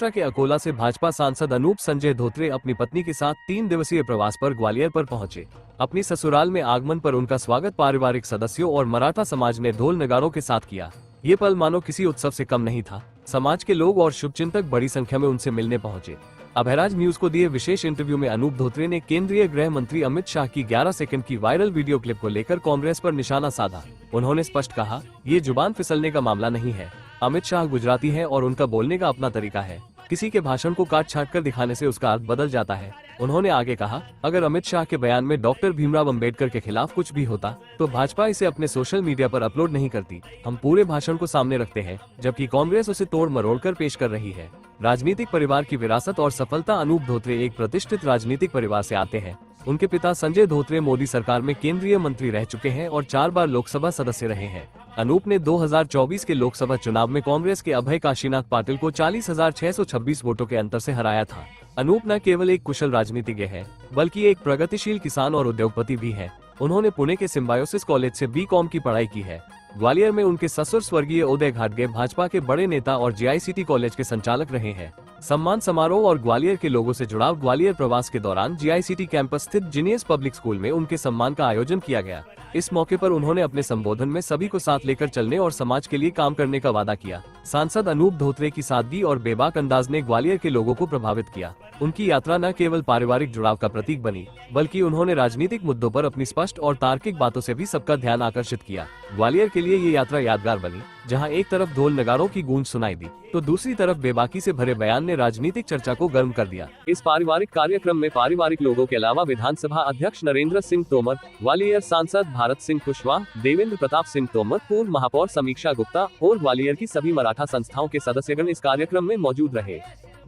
महाराष्ट्र के अकोला से भाजपा सांसद अनूप संजय धोत्रे अपनी पत्नी के साथ 3 दिवसीय प्रवास पर ग्वालियर पर पहुंचे। अपनी ससुराल में आगमन पर उनका स्वागत पारिवारिक सदस्यों और मराठा समाज ने ढोल नगारों के साथ किया। ये पल मानो किसी उत्सव से कम नहीं था। समाज के लोग और शुभचिंतक बड़ी संख्या में उनसे मिलने पहुंचे। अभयराज न्यूज को दिए विशेष इंटरव्यू में अनूप धोत्रे ने केंद्रीय गृह मंत्री अमित शाह की 11 सेकंड की वायरल वीडियो क्लिप को लेकर कांग्रेस पर निशाना साधा। उन्होंने स्पष्ट कहा, ये जुबान फिसलने का मामला नहीं है। अमित शाह गुजराती हैं और उनका बोलने का अपना तरीका है। किसी के भाषण को काट छाट कर दिखाने से उसका अर्थ बदल जाता है। उन्होंने आगे कहा, अगर अमित शाह के बयान में डॉक्टर भीमराव अंबेडकर के खिलाफ कुछ भी होता तो भाजपा इसे अपने सोशल मीडिया पर अपलोड नहीं करती। हम पूरे भाषण को सामने रखते हैं, जबकि कांग्रेस उसे तोड़ मरोड़ कर पेश कर रही है। राजनीतिक परिवार की विरासत और सफलता। अनूप धोत्रे एक प्रतिष्ठित राजनीतिक परिवार से आते हैं। उनके पिता संजय धोत्रे मोदी सरकार में केंद्रीय मंत्री रह चुके हैं और 4 बार लोकसभा सदस्य रहे हैं। अनूप ने 2024 के लोकसभा चुनाव में कांग्रेस के अभय काशीनाथ पाटिल को 40,626 वोटों के अंतर से हराया था। अनूप न केवल एक कुशल राजनीतिज्ञ है, बल्कि एक प्रगतिशील किसान और उद्योगपति भी है। उन्होंने पुणे के सिम्बायोसिस कॉलेज से B.Com की पढ़ाई की है। ग्वालियर में उनके ससुर स्वर्गीय उदय घाटगे भाजपा के बड़े नेता और GICT कॉलेज के संचालक रहे हैं। सम्मान समारोह और ग्वालियर के लोगों से जुड़ाव। ग्वालियर प्रवास के दौरान GICT कैंपस स्थित जीनियस पब्लिक स्कूल में उनके सम्मान का आयोजन किया गया। इस मौके पर उन्होंने अपने संबोधन में सभी को साथ लेकर चलने और समाज के लिए काम करने का वादा किया। सांसद अनूप धोत्रे की सादगी और बेबाक अंदाज ने ग्वालियर के लोगों को प्रभावित किया। उनकी यात्रा न केवल पारिवारिक जुड़ाव का प्रतीक बनी, बल्कि उन्होंने राजनीतिक मुद्दों पर अपनी स्पष्ट और तार्किक बातों से भी सबका ध्यान आकर्षित किया। ग्वालियर के लिए ये यात्रा यादगार बनी, जहां एक तरफ ढोल नगारों की गूंज सुनाई दी तो दूसरी तरफ बेबाकी से भरे बयान ने राजनीतिक चर्चा को गर्म कर दिया। इस पारिवारिक कार्यक्रम में पारिवारिक लोगों के अलावा विधानसभा अध्यक्ष नरेंद्र सिंह तोमर, ग्वालियर सांसद भारत सिंह कुशवाहा, देवेंद्र प्रताप सिंह तोमर, पूर्व महापौर समीक्षा गुप्ता और ग्वालियर की सभी मराठा संस्थाओं के सदस्यगण इस कार्यक्रम में मौजूद रहे।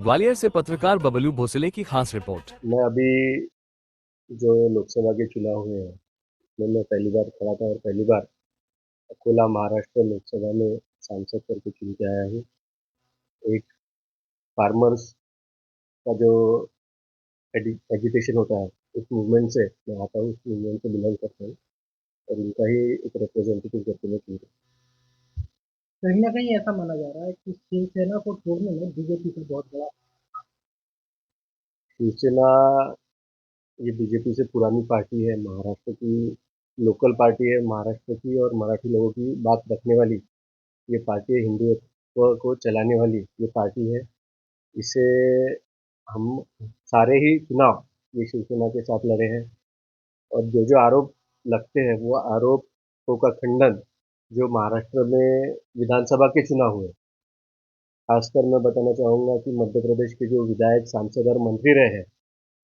ग्वालियर से पत्रकार बबलू भोसले की खास रिपोर्ट। मैं अभी जो लोकसभा के चुनाव हुए हैं उसमें मैं पहली बार खड़ा था और पहली बार अकोला महाराष्ट्र लोकसभा में सांसद करके चुन के आया हूँ। एक फार्मर्स का जो एजिटेशन होता है उस मूवमेंट से मैं आता हूँ, उस मूवमेंट से बिलोंग करता हूँ और उनका ही एक रिप्रेजेंटेटिव करके मैं चुन रहा कहीं न कहीं ऐसा माना जा रहा है कि शिवसेना को छोड़ने में बीजेपी का बहुत बड़ा। हूँ। शिवसेना ये बीजेपी से पुरानी पार्टी है, महाराष्ट्र की लोकल पार्टी है, महाराष्ट्र की और मराठी लोगों की बात रखने वाली ये पार्टी है, हिंदुत्व को चलाने वाली ये पार्टी है। इसे हम सारे ही चुनाव ये शिवसेना के साथ लड़े हैं और जो आरोप लगते हैं वो आरोपों का खंडन जो महाराष्ट्र में विधानसभा के चुनाव हुए, खासकर मैं बताना चाहूँगा कि मध्य प्रदेश के जो विधायक, सांसद और मंत्री रहे हैं,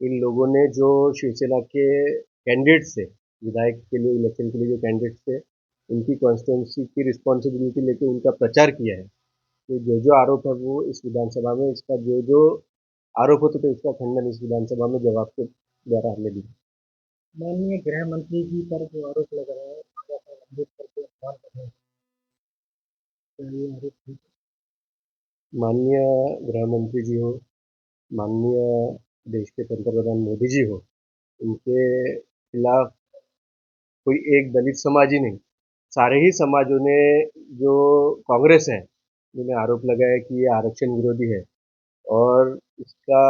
इन लोगों ने जो शिवसेना के कैंडिडेट्स थे, विधायक के लिए इलेक्शन के लिए जो कैंडिडेट्स थे, उनकी कॉन्स्टिट्यूंसी की रिस्पॉन्सिबिलिटी लेके उनका प्रचार किया है कि जो आरोप है वो इस विधानसभा में, इसका जो आरोप होते थे उसका खंडन इस विधानसभा में जवाब के द्वारा हमने दिया। माननीय गृह मंत्री जी पर जो आरोप लग रहा है, बाबा साहेब अम्बेडकर के अपमान कर रहे हैं, क्या ये आरोप ठीक है? माननीय गृह मंत्री जी हो, माननीय देश के पंतप्रधान मोदी जी हो, उनके खिलाफ कोई एक दलित समाज ही नहीं, सारे ही समाजों ने, जो कांग्रेस है, उन्हें आरोप लगाया कि ये आरक्षण विरोधी है और इसका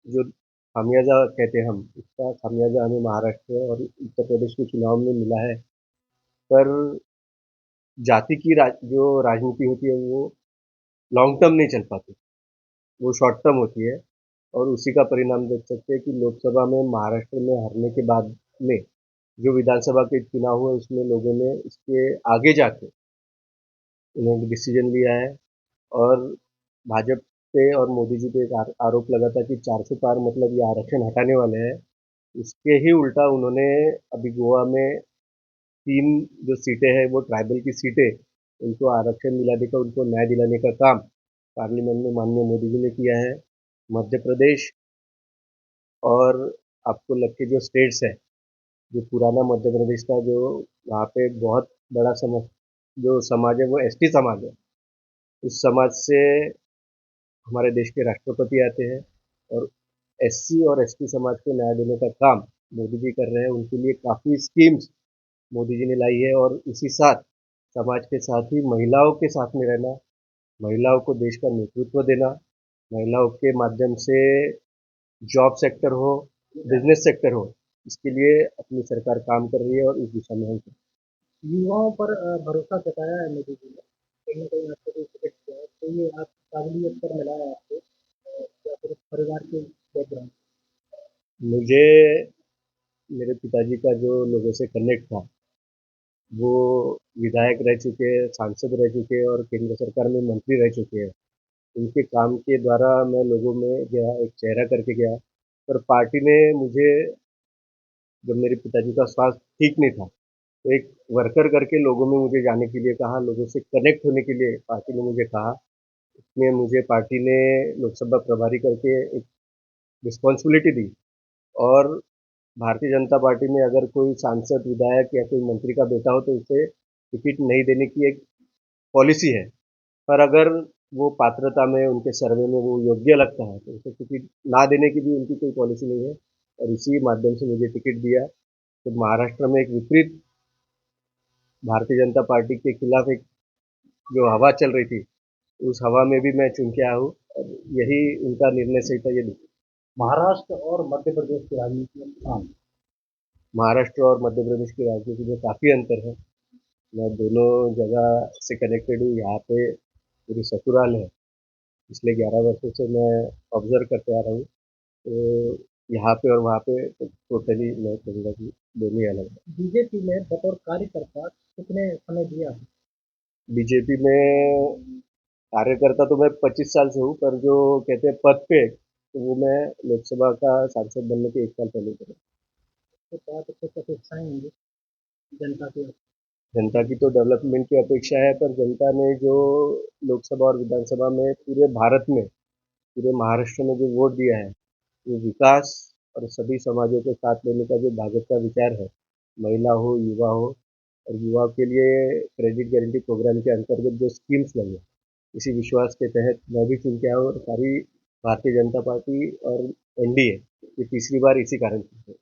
जो खामियाजा कहते हैं हम, इसका खामियाजा हमें महाराष्ट्र और उत्तर प्रदेश के चुनाव में मिला है। पर जाति की जो राजनीति होती है वो लॉन्ग टर्म नहीं चल पाती, वो शॉर्ट टर्म होती है और उसी का परिणाम देख सकते हैं कि लोकसभा में महाराष्ट्र में हारने के बाद में जो विधानसभा के चुनाव हुए उसमें लोगों ने इसके आगे जाके उन्होंने डिसीजन लिया है और भाजपा पे और मोदी जी पे एक आरोप लगा था कि 400 पार मतलब ये आरक्षण हटाने वाले हैं। उसके ही उल्टा उन्होंने अभी गोवा में 3 जो सीटें हैं वो ट्राइबल की सीटें, उनको आरक्षण दिलाने का, उनको न्याय दिलाने का काम पार्लियामेंट में माननीय मोदी जी ने किया है। मध्य प्रदेश और आपको लग के जो स्टेट्स है, जो पुराना मध्य प्रदेश था, जो वहाँ पे बहुत बड़ा जो समाज है वो एसटी समाज है, उस समाज से हमारे देश के राष्ट्रपति आते हैं और एससी और एसटी समाज को न्याय देने का काम मोदी जी कर रहे हैं। उनके लिए काफ़ी स्कीम्स मोदी जी ने लाई है और इसी साथ समाज के साथ ही महिलाओं के साथ में रहना, महिलाओं को देश का नेतृत्व देना महिलाओं के माध्यम से जॉब सेक्टर हो, बिजनेस सेक्टर हो, इसके लिए अपनी सरकार काम कर रही है और इस दिशा में हम युवाओं पर भरोसा जताया है मोदी जी ने, कहीं न कहीं आपको भी टिकट दिया है, तो ये आप काबिलियत पर मिला है आपको या फिर परिवार के बैकग्राउंड? मुझे मेरे पिताजी का जो लोगों से कनेक्ट था, वो विधायक रह चुके हैं, सांसद रह चुके हैं और केंद्र सरकार में मंत्री रह चुके हैं। उनके काम के द्वारा मैं लोगों में गया, एक चेहरा करके गया, पर पार्टी ने मुझे जब मेरे पिताजी का स्वास्थ्य ठीक नहीं था, तो एक वर्कर करके लोगों में मुझे जाने के लिए कहा, लोगों से कनेक्ट होने के लिए पार्टी ने मुझे कहा। इसमें मुझे पार्टी ने लोकसभा प्रभारी करके एक रिस्पॉन्सिबिलिटी दी और भारतीय जनता पार्टी में अगर कोई सांसद, विधायक या कोई मंत्री का बेटा हो तो उसे टिकट नहीं देने की एक पॉलिसी है। पर अगर वो पात्रता में, उनके सर्वे में वो योग्य लगता है, तो उसे टिकट ना देने की भी उनकी कोई पॉलिसी नहीं है और इसी माध्यम से मुझे टिकट दिया। तो महाराष्ट्र में एक विपरीत भारतीय जनता पार्टी के खिलाफ एक जो हवा चल रही थी, उस हवा में भी मैं चुन के आया हूँ और यही उनका निर्णय सही था, ये महाराष्ट्र और मध्य प्रदेश की राजनीति में हाँ, महाराष्ट्र और मध्य प्रदेश की राजनीति में काफ़ी अंतर है। मैं दोनों जगह से कनेक्टेड हूँ। यहाँ पे मेरी ससुराल है, पिछले 11 वर्षों से मैं ऑब्जर्व करते आ रहा हूँ। तो यहाँ पे और वहाँ पे तो टोटली मैं कहूँगा कि दोनों ही अलग है। बीजेपी में बतौर कार्यकर्ता कितने समय दिया? बीजेपी में कार्यकर्ता तो मैं 25 साल से हूँ, पर जो कहते हैं पद पे, तो वो मैं लोकसभा का सांसद बनने के 1 साल पहले करा। तो बहुत कुछ अपेक्षाएं होंगी जनता की। जनता की तो डेवलपमेंट की अपेक्षा है, पर जनता ने जो लोकसभा और विधानसभा में पूरे भारत में, पूरे महाराष्ट्र में जो वोट दिया है, वो विकास और सभी समाजों को साथ लेने का जो भाजपा का विचार है, महिला हो, युवा हो, और युवाओं के लिए क्रेडिट गारंटी प्रोग्राम के अंतर्गत जो स्कीम्स लगी हैं, इसी विश्वास के तहत मैं भी चुन के आया हूँ और सारी भारतीय जनता पार्टी और एनडीए ये तीसरी बार इसी कारण चुनते हैं।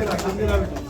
राखून